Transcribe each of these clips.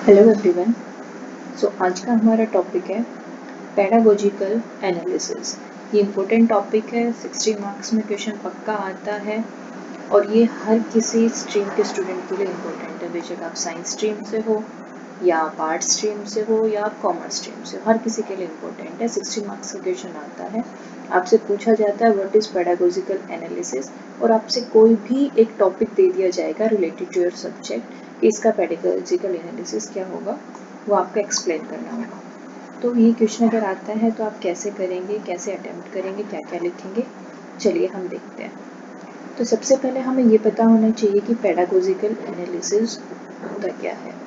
Hello everyone. आज का हमारा टॉपिक है पेडागोजिकल एनालिसिस। ये इम्पोर्टेंट टॉपिक है, 60 मार्क्स में क्वेश्चन पक्का आता है और ये हर किसी स्ट्रीम के स्टूडेंट के लिए इम्पोर्टेंट है, बेशक आप साइंस स्ट्रीम से हो या आप आर्ट्स स्ट्रीम से हो या आप कॉमर्स स्ट्रीम से हो, हर किसी के लिए इम्पोर्टेंट है। 60 मार्क्स का क्वेश्चन आता है, आपसे पूछा जाता है व्हाट इज़ पेडागोजिकल एनालिसिस और आपसे कोई भी एक टॉपिक दे दिया जाएगा रिलेटेड टू योर सब्जेक्ट कि इसका पेडागोजिकल एनालिसिस क्या होगा, वो आपको एक्सप्लेन करना होगा। तो ये क्वेश्चन अगर आता है तो आप कैसे करेंगे, कैसे अटेम्प्ट करेंगे, क्या क्या लिखेंगे, चलिए हम देखते हैं। तो सबसे पहले हमें ये पता होना चाहिए कि पेडागोजिकल एनालिसिस होता क्या है।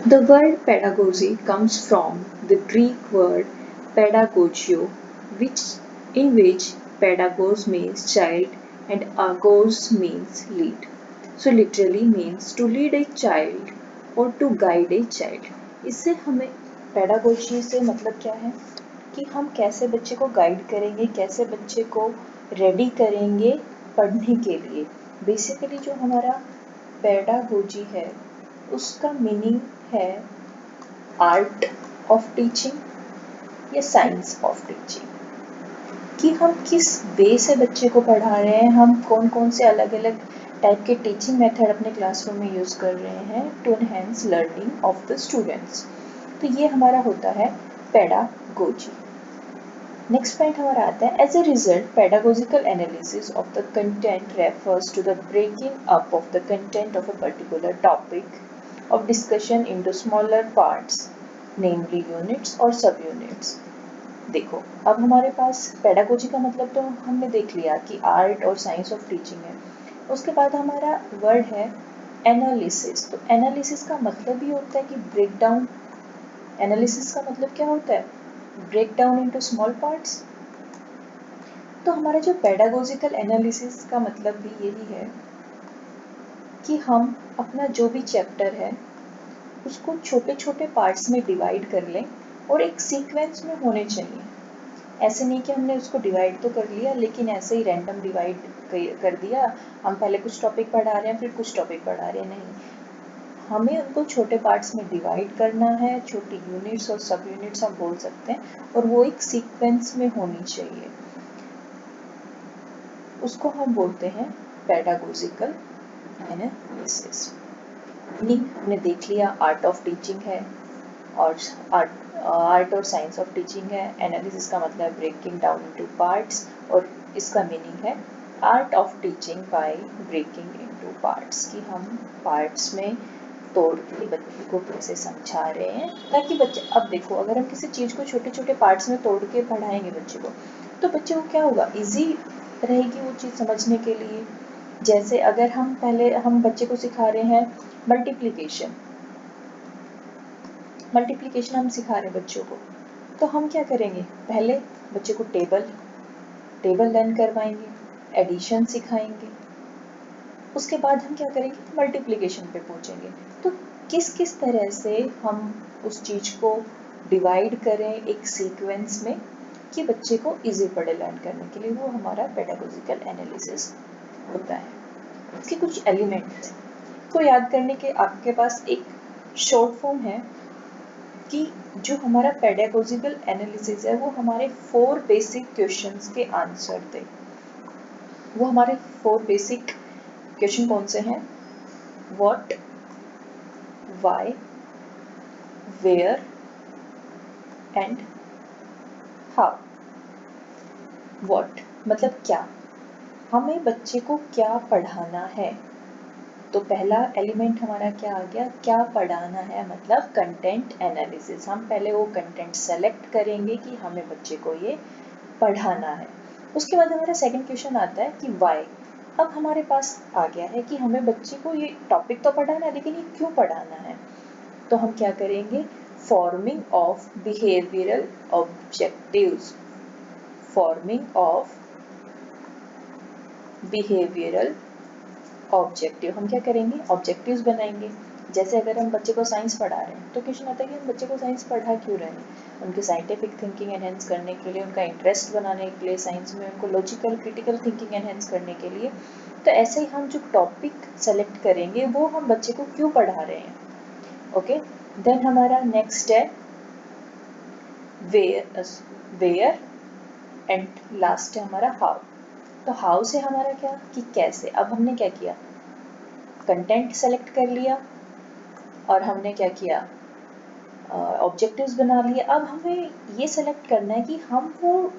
The word pedagogy comes from the Greek word pedagogio, in which pedagogos means child and agos means lead. So literally means to lead a child or to guide a child. इससे हमें pedagogy से मतलब क्या है कि हम कैसे बच्चे को गाइड करेंगे, कैसे बच्चे को रेडी करेंगे पढ़ने के लिए। बेसिकली जो हमारा पेडागोजी है उसका मीनिंग है आर्ट ऑफ टीचिंग या साइंस ऑफ टीचिंग, कि हम किस वे से बच्चे को पढ़ा रहे हैं, हम कौन कौन से अलग अलग टाइप के टीचिंग मेथड अपने क्लासरूम में यूज़ कर रहे हैं to enhance learning of the students. तो ये हमारा होता है पेडागोजी। नेक्स्ट पॉइंट हमारा आता है as a result pedagogical analysis of the content refers to the breaking up of the content of a particular topic of discussion into smaller parts namely units और sub units. देखो अब हमारे पास pedagogy का मतलब तो हमने देख लिया कि आर्ट और साइंस ऑफ टीचिंग है। उसके बाद हमारा वर्ड है एनालिसिस। तो एनालिसिस का मतलब ही होता है कि ब्रेक डाउन। एनालिसिस का मतलब क्या होता है? Break down into small parts. तो हमारा जो पेडागोजिकल एनालिसिस का मतलब भी यही है कि हम अपना जो भी चैप्टर है उसको छोटे छोटे पार्ट्स में डिवाइड कर लें और एक सीक्वेंस में होने चाहिए। ऐसे नहीं कि हमने उसको डिवाइड तो कर लिया लेकिन ऐसे ही रैंडम डिवाइड कर दिया, हम पहले कुछ टॉपिक पढ़ा रहे हैं फिर कुछ टॉपिक पढ़ा रहे हैं, नहीं। हमें उनको छोटे पार्ट्स में डिवाइड करना है, छोटी यूनिट्स और सब यूनिट्स हम बोल सकते हैं, और वो एक सीक्वेंस में होनी चाहिए। उसको हम बोलते हैं पेडागोजिकल एनालिसिस। हमने देख लिया आर्ट ऑफ टीचिंग है और आर्ट और साइंस ऑफ टीचिंग है। एनालिसिस का मतलब ब्रेकिंग डाउन इनटू पार्ट्स और इसका मीनिंग है art of teaching by breaking into parts, कि हम पार्ट्स में तोड़ के बच्चे को कैसे समझा रहे हैं ताकि बच्चे, अब देखो अगर हम किसी चीज़ को छोटे छोटे पार्ट्स में तोड़ के पढ़ाएंगे बच्चे को तो बच्चे को क्या होगा, इजी रहेगी वो चीज़ समझने के लिए। जैसे अगर हम बच्चे को सिखा रहे हैं मल्टीप्लिकेशन हम सिखा रहे हैं बच्चों को, तो हम क्या करेंगे, पहले बच्चे को टेबल लर्न करवाएंगे, एडिशन सिखाएंगे, उसके बाद हम क्या करेंगे, मल्टीप्लिकेशन पे पहुंचेंगे। तो किस किस तरह से हम उस चीज़ को डिवाइड करें एक सीक्वेंस में कि बच्चे को इजी पड़े लर्न करने के लिए, वो हमारा पेडागोजिकल एनालिसिस होता है। इसके कुछ एलिमेंट्स को याद करने के आपके पास एक शॉर्ट फॉर्म है कि जो हमारा पेडागोजिकल एनालिसिस है वो हमारे 4 बेसिक क्वेश्चंस के आंसर दे। वो हमारे 4 बेसिक क्वेश्चन कौन से हैं? What, why, where and how. What मतलब क्या, हमें बच्चे को क्या पढ़ाना है। तो पहला एलिमेंट हमारा क्या आ गया, क्या पढ़ाना है, मतलब कंटेंट एनालिसिस। हम पहले वो कंटेंट सेलेक्ट करेंगे कि हमें बच्चे को ये पढ़ाना है। उसके बाद हमारा सेकंड क्वेश्चन आता है कि व्हाई। अब हमारे पास आ गया है कि हमें बच्चे को ये टॉपिक तो पढ़ाना है लेकिन ये क्यों पढ़ाना है। तो हम क्या करेंगे, forming of behavioural objectives. Forming of behavioural objective, हम क्या करेंगे, ऑब्जेक्टिव्स बनाएंगे। जैसे अगर हम बच्चे को साइंस पढ़ा रहे हैं तो क्वेश्चन आता है कि हम बच्चे को साइंस पढ़ा क्यों रहे हैं, उनकी साइंटिफिक थिंकिंग एनहेंस करने के लिए, उनका इंटरेस्ट बनाने के लिए साइंस में, उनको लॉजिकल क्रिटिकल थिंकिंग एनहेंस करने के लिए। तो ऐसे ही हम जो टॉपिक सेलेक्ट करेंगे वो हम बच्चे को क्यों पढ़ा रहे हैं, ओके, देन हमारा नेक्स्ट है वेयर एंड लास्ट है हमारा हाउ। तो हाउ से हमारा क्या कि कैसे। अब हमने क्या किया, कंटेंट सेलेक्ट कर लिया और हमने क्या किया, ऑब्जेक्टिव्स बना लिए। अब हमें ये सेलेक्ट करना है कि हम वो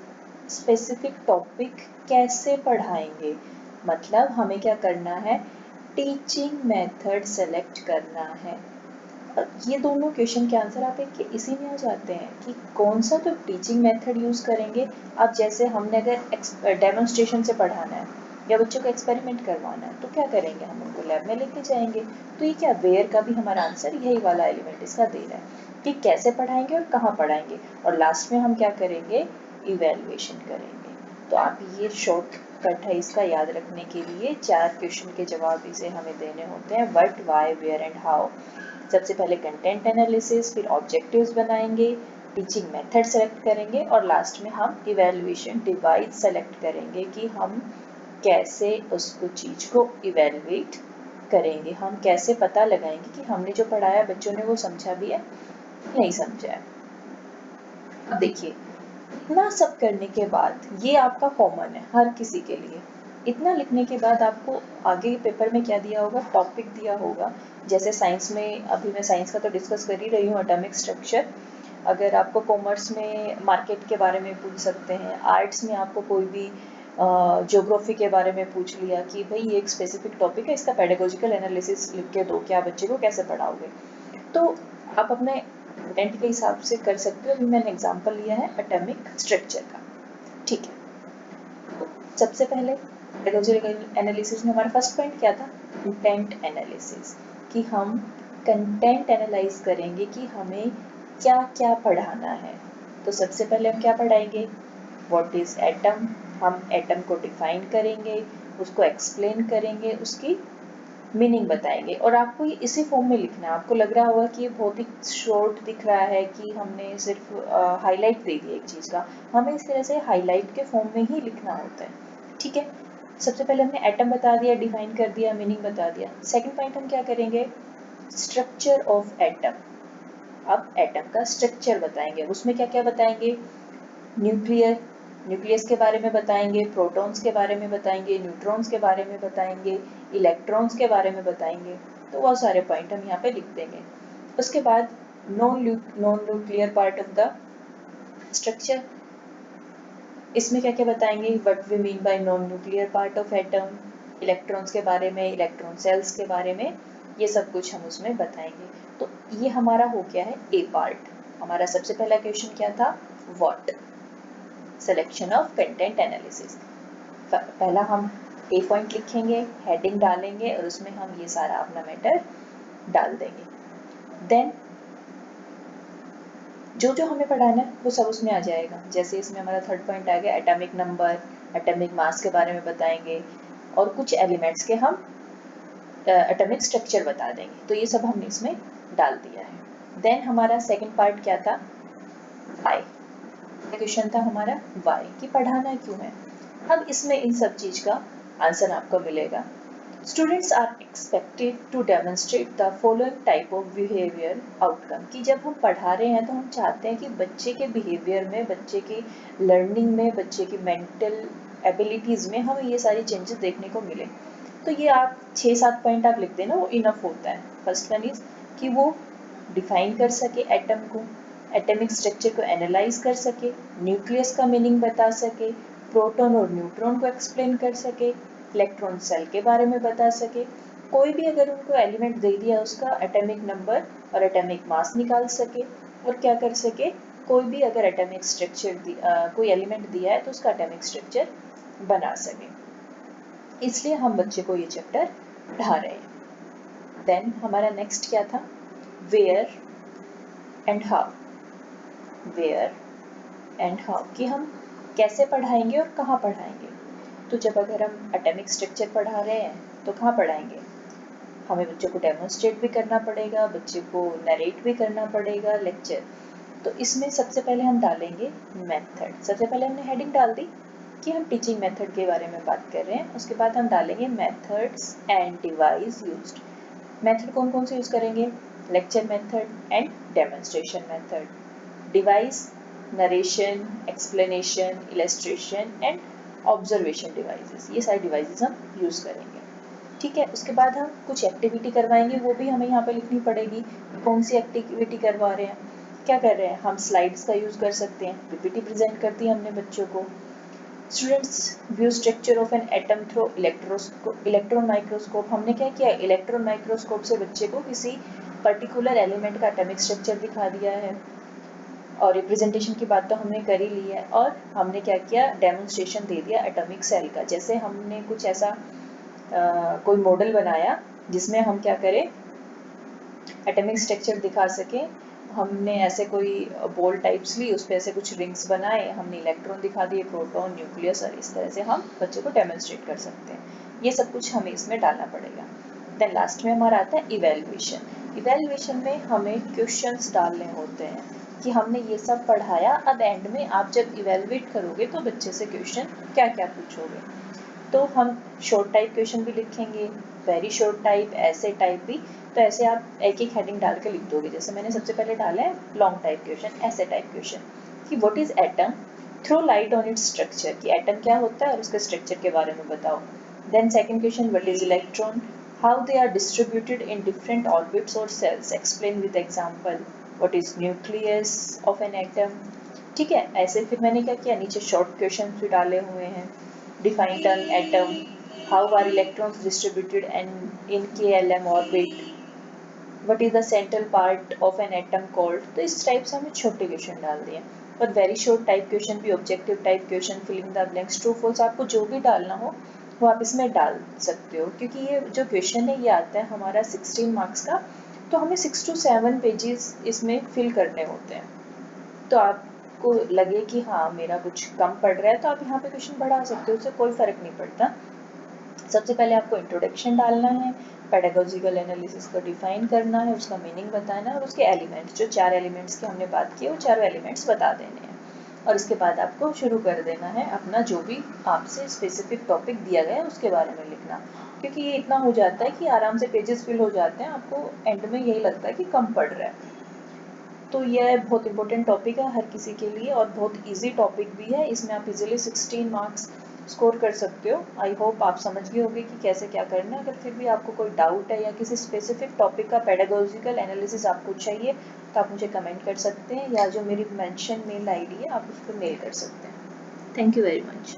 स्पेसिफिक टॉपिक कैसे पढ़ाएंगे। मतलब हमें क्या करना है, टीचिंग मेथड सेलेक्ट करना है। ये दोनों क्वेश्चन के आंसर आप एक इसी में आ जाते हैं कि कौन सा तो टीचिंग मेथड यूज़ करेंगे। अब जैसे हमने अगर डेमोन्स्ट्रेशन से पढ़ाना है या बच्चों को एक्सपेरिमेंट करवाना है तो क्या करेंगे, हम उनको लैब में लेके जाएंगे। तो ये क्या, वेयर का भी हमारा आंसर यही वाला एलिमेंट इसका दे रहा है कि कैसे पढ़ाएंगे और कहाँ पढ़ाएंगे। और लास्ट में हम क्या करेंगे, इवेल्युएशन करेंगे। तो आप ये शॉर्ट कट है इसका याद रखने के लिए। 4 क्वेश्चन के जवाब इसे हमें देने होते हैं, what, why, where and how. सबसे पहले कंटेंट एनालिसिस, फिर ऑब्जेक्टिव्स बनाएंगे, टीचिंग मेथड सेलेक्ट करेंगे और लास्ट में हम इवेल्युएशन डिवाइस सेलेक्ट करेंगे कि हम कैसे उसको चीज़ को इवेल्युएट करेंगे, हम कैसे पता लगाएंगे कि हमने जो पढ़ाया बच्चों ने वो समझा भी है नहीं समझा है। अब देखिए, इतना सब करने के बाद ये आपका कॉमन है हर किसी के लिए। इतना लिखने के बाद आपको आगे पेपर में क्या दिया होगा, टॉपिक दिया होगा। जैसे साइंस में, अभी मैं साइंस का तो डिस्कस कर ही रही हूँ, एटॉमिक स्ट्रक्चर। अगर आपको कॉमर्स में मार्केट के बारे में पूछ सकते हैं, आर्ट्स में आपको कोई भी ज्योग्राफी के बारे में पूछ लिया कि भाई ये एक स्पेसिफिक टॉपिक है, इसका पेडागोजिकल एनालिसिस लिख के दो, क्या बच्चे को कैसे पढ़ाओगे। तो आप अपने कंटेंट के हिसाब से कर सकते हो। अभी मैंने एग्जांपल लिया है एटॉमिक स्ट्रक्चर का, ठीक है। तो सबसे पहले पेडागोजिकल एनालिसिस में हमारा फर्स्ट पॉइंट क्या था, कंटेंट एनालिसिस, कि हम कंटेंट एनालाइज करेंगे कि हमें क्या क्या पढ़ाना है। तो सबसे पहले हम क्या पढ़ाएंगे, व्हाट इज एटम। हम एटम को डिफाइन करेंगे, उसको एक्सप्लेन करेंगे, उसकी मीनिंग बताएंगे। और आपको ये इसी फॉर्म में लिखना है। आपको लग रहा होगा कि ये बहुत ही शॉर्ट दिख रहा है कि हमने सिर्फ हाईलाइट दे दिया एक चीज़ का, हमें इस तरह से हाईलाइट के फॉर्म में ही लिखना होता है, ठीक है। सबसे पहले हमने एटम बता दिया, डिफाइन कर दिया, मीनिंग बता दिया। सेकेंड पॉइंट हम क्या करेंगे, स्ट्रक्चर ऑफ एटम। अब एटम का स्ट्रक्चर बताएंगे, उसमें क्या क्या बताएंगे, न्यूक्लियस के बारे में बताएंगे, प्रोटॉन्स के बारे में बताएंगे, न्यूट्रॉन्स के बारे में बताएंगे, इलेक्ट्रॉन्स के बारे में बताएंगे। तो बहुत सारे पॉइंट हम यहाँ पे लिख देंगे। उसके बाद non nuclear part of the structure, इसमें क्या क्या बताएंगे, what we mean by non nuclear part of atom, electrons के बारे में, इलेक्ट्रॉन सेल्स के बारे में, ये सब कुछ हम उसमें बताएंगे। तो ये हमारा हो गया है ए पार्ट। हमारा सबसे पहला क्वेश्चन क्या था, what, selection of content analysis. पहला हम ए पॉइंट लिखेंगे, हेडिंग डालेंगे और उसमें हम ये सारा अपना मैटर डाल देंगे। देन जो जो हमें पढ़ाना है वो सब उसमें आ जाएगा। जैसे इसमें हमारा थर्ड पॉइंट आ गया एटॉमिक नंबर, एटॉमिक मास के बारे में बताएंगे और कुछ एलिमेंट्स के हम एटॉमिक स्ट्रक्चर बता देंगे। तो ये सब हमने इसमें डाल दिया है। देन हमारा सेकंड पार्ट क्या था, वाई। क्वेश्चन था हमारा वाई, कि पढ़ाना क्यों है। अब इसमें इन सब चीज का आंसर आपको मिलेगा। Students are expected to demonstrate the following type of behaviour outcome, कि जब हम पढ़ा रहे हैं तो हम चाहते हैं कि बच्चे के बिहेवियर में, बच्चे की लर्निंग में, बच्चे की मेंटल एबिलिटीज़ में हमें ये सारी चेंजेस देखने को मिले। तो ये आप 6-7 पॉइंट आप लिख देना, वो इनफ होता है। फर्स्ट वन इज कि वो डिफाइन कर सके एटम को, एटमिक स्ट्रक्चर को एनालाइज कर सके, न्यूक्लियस का मीनिंग बता सके, प्रोटॉन और न्यूट्रॉन को एक्सप्लेन कर सके, इलेक्ट्रॉन सेल के बारे में बता सके। कोई भी अगर उनको एलिमेंट दे दिया उसका एटॉमिक नंबर और एटॉमिक मास निकाल सके, और क्या कर सके, कोई भी अगर एटॉमिक स्ट्रक्चर कोई एलिमेंट दिया है तो उसका एटॉमिक स्ट्रक्चर बना सके। इसलिए हम बच्चे को ये चैप्टर पढ़ा रहे हैं। देन हमारा नेक्स्ट क्या था, where and how. Where and how, कि हम कैसे पढ़ाएंगे और कहाँ पढ़ाएंगे। तो जब अगर हम एटॉमिक स्ट्रक्चर पढ़ा रहे हैं तो कहाँ पढ़ाएंगे, हमें बच्चों को डेमोन्स्ट्रेट भी करना पड़ेगा, बच्चे को नरेट भी करना पड़ेगा लेक्चर। तो इसमें सबसे पहले हम डालेंगे मेथड। सबसे पहले हमने हेडिंग डाल दी कि हम टीचिंग मेथड के बारे में बात कर रहे हैं। उसके बाद हम डालेंगे methods and device used. Method कौन कौन से यूज़ करेंगे, lecture method and demonstration method, device, narration, explanation, illustration and observation devices, ये सारे devices हम use करेंगे। ठीक है, उसके बाद हम कुछ एक्टिविटी करवाएंगे, वो भी हमें यहाँ पे लिखनी पड़ेगी। कौन सी एक्टिविटी करवा रहे हैं, क्या कर रहे हैं हम, स्लाइड्स का यूज़ कर सकते हैं, पीपीटी प्रेजेंट कर दी हमने बच्चों को। Students view structure of an atom through electron microscope, हमने क्या किया, इलेक्ट्रॉन माइक्रोस्कोप से बच्चे को किसी पर्टिकुलर एलिमेंट का एटॉमिक स्ट्रक्चर दिखा दिया है। और रिप्रेजेंटेशन की बात तो हमने कर ही ली है, और हमने क्या किया, डेमोन्स्ट्रेशन दे दिया एटॉमिक सेल का। जैसे हमने कुछ ऐसा कोई मॉडल बनाया जिसमें हम क्या करें, एटॉमिक स्ट्रक्चर दिखा सकें। हमने ऐसे कोई बॉल टाइप्स ली, उस पर ऐसे कुछ रिंग्स बनाए, हमने इलेक्ट्रॉन दिखा दिए, प्रोटॉन, न्यूक्लियस, और इस तरह से हम बच्चों को डेमोन्स्ट्रेट कर सकते हैं। ये सब कुछ हमें इसमें डालना पड़ेगा। देन लास्ट में हमारा आता है इवेल्युएशन। इवेल्युएशन में हमें क्वेश्चंस डालने होते हैं कि हमने ये सब पढ़ाया, अब एंड में आप जब इवेल्युएट करोगे तो बच्चे से क्वेश्चन क्या क्या पूछोगे। तो हम शॉर्ट टाइप क्वेश्चन भी लिखेंगे, वेरी शॉर्ट टाइप, ऐसे टाइप भी। तो ऐसे आप एक एक हेडिंग डाल के लिख दोगे। जैसे मैंने सबसे पहले डाला है लॉन्ग टाइप क्वेश्चन, ऐसे टाइप क्वेश्चन कि what is atom, throw light on its structure, कि एटम क्या होता है और उसके स्ट्रक्चर के बारे में बताओ। Then second question, what is electron, how they are distributed in different orbits और shells, explain with example. What is nucleus of an atom. ठीक है, ऐसे फिर मैंने क्या किया, नीचे शॉर्ट क्वेश्चन भी डाले हुए हैं। Define an atom, how are electrons distributed and in KLM orbit, what is the central part of an atom called। तो इस टाइप से हमने छोटे क्वेश्चन डाल दिए। और वेरी शॉर्ट टाइप क्वेश्चन भी, objective type question, filling the blanks, true false, आपको जो भी डालना हो वो आप इसमें डाल सकते हो। क्योंकि ये जो क्वेश्चन है ये आता है हमारा 16 मार्क्स का, तो हमें 6 to 7 पेजेस इसमें फिल करने होते हैं। तो आपको लगे कि हाँ मेरा कुछ कम पड़ रहा है, तो आप यहाँ पे क्वेश्चन बढ़ा सकते हो, उससे कोई फर्क नहीं पड़ता। सबसे पहले आपको इंट्रोडक्शन डालना है, पेडागोजिकल एनालिसिस को डिफाइन करना है, उसका मीनिंग बताना है, और उसके एलिमेंट्स, जो 4 एलिमेंट्स की हमने बात की, वो चारों एलिमेंट्स बता देने हैं। और इसके बाद आपको शुरू कर देना है अपना जो भी आपसे स्पेसिफिक टॉपिक दिया गया है उसके बारे में लिखना। क्योंकि ये इतना हो जाता है कि आराम से पेजेस फिल हो जाते हैं, आपको एंड में यही लगता है कि कम पड़ रहा है। तो यह बहुत इंपॉर्टेंट टॉपिक है हर किसी के लिए, और बहुत इजी टॉपिक भी है। इसमें आप इजीली 16 मार्क्स स्कोर कर सकते हो। आई होप आप समझ गए होंगे कि कैसे क्या करना है। अगर फिर भी आपको कोई डाउट है या किसी स्पेसिफिक टॉपिक का पेडागोजिकल एनालिसिस आपको चाहिए तो आप मुझे कमेंट कर सकते हैं, या जो मेरी मेंशन मेल आईडी है आप उस पर मेल कर सकते हैं। Thank you very much.